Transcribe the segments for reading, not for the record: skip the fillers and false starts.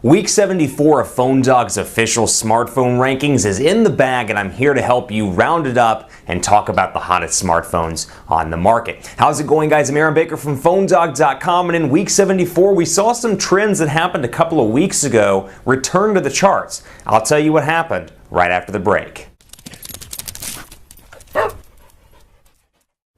Week 74 of PhoneDog's official smartphone rankings is in the bag, and I'm here to help you round it up and talk about the hottest smartphones on the market. How's it going, guys? I'm Aaron Baker from PhoneDog.com, and in week 74 we saw some trends that happened a couple of weeks ago return to the charts. I'll tell you what happened right after the break.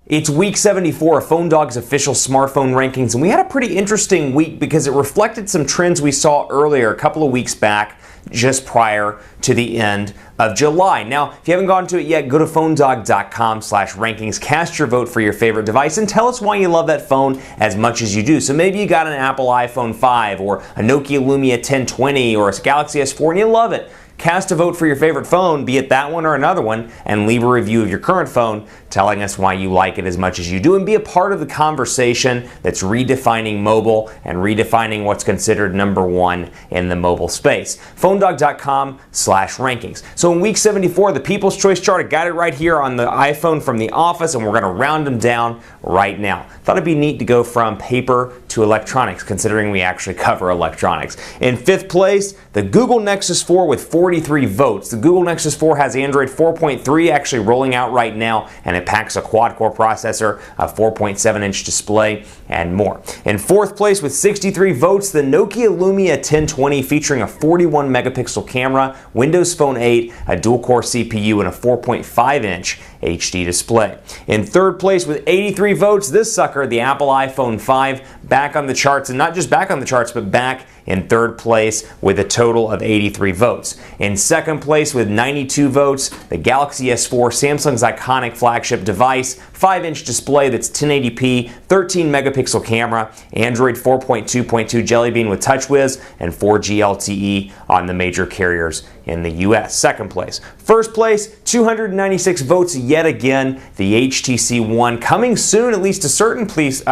It's week 74 of PhoneDog's official smartphone rankings, and we had a pretty interesting week because it reflected some trends we saw earlier a couple of weeks back, just prior to the end of July. Now, if you haven't gone to it yet, go to PhoneDog.com/rankings, cast your vote for your favorite device, and tell us why you love that phone as much as you do. So maybe you got an Apple iPhone 5 or a Nokia Lumia 1020 or a Galaxy S4 and you love it. Cast a vote for your favorite phone, be it that one or another one, and leave a review of your current phone telling us why you like it as much as you do, and be a part of the conversation that's redefining mobile and redefining what's considered number one in the mobile space. PhoneDog.com/rankings. So in week 74, the People's Choice chart, I got it right here on the iPhone from the office, and we're going to round them down right now. Thought it'd be neat to go from paper to electronics, considering we actually cover electronics. In 5th place, the Google Nexus 4 with 43 votes. The Google Nexus 4 has Android 4.3 actually rolling out right now, and it packs a quad-core processor, a 4.7-inch display, and more. In 4th place with 63 votes, the Nokia Lumia 1020 featuring a 41-megapixel camera, Windows Phone 8, a dual-core CPU, and a 4.5-inch HD display. In 3rd place with 83 votes, this sucker, the Apple iPhone 5, back on the charts, and not just back on the charts, but back in 3rd place with a total of 83 votes. In 2nd place with 92 votes, the Galaxy S4, Samsung's iconic flagship device, 5-inch display that's 1080p, 13-megapixel camera, Android 4.2.2 Jelly Bean with TouchWiz, and 4G LTE on the major carriers in the US. 2nd place. 1st place, 296 votes yet again, the HTC One, coming soon at least to certain places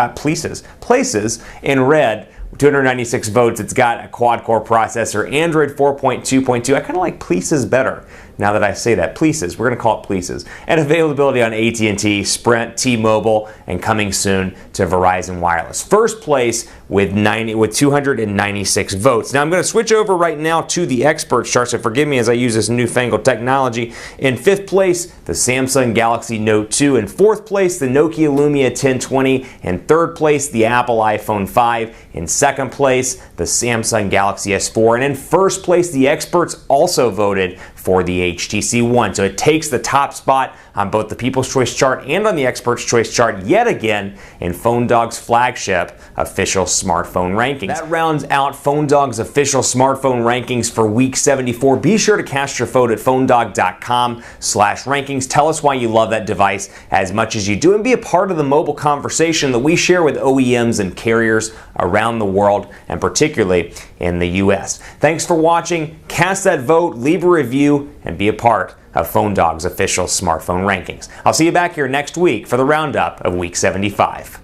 in red. 296 votes. It's got a quad-core processor, Android 4.2.2. I kind of like Pleases better now that I say that. Pleases. We're going to call it Pleases. And availability on AT&T, Sprint, T-Mobile, and coming soon to Verizon Wireless. 1st place with 296 votes. Now I'm going to switch over right now to the expert chart, so forgive me as I use this newfangled technology. In 5th place, the Samsung Galaxy Note 2. In 4th place, the Nokia Lumia 1020. In 3rd place, the Apple iPhone 5. In 2nd place, the Samsung Galaxy S4. And in 1st place, the experts also voted for the HTC One. So it takes the top spot on both the People's Choice chart and on the Experts' Choice chart yet again in PhoneDog's flagship official smartphone rankings. That rounds out PhoneDog's official smartphone rankings for week 74. Be sure to cast your vote at PhoneDog.com/rankings. Tell us why you love that device as much as you do, and be a part of the mobile conversation that we share with OEMs and carriers around the world, and particularly in the US. Thanks for watching. Cast that vote, leave a review, and be a part of PhoneDog's official smartphone rankings. I'll see you back here next week for the roundup of week 75.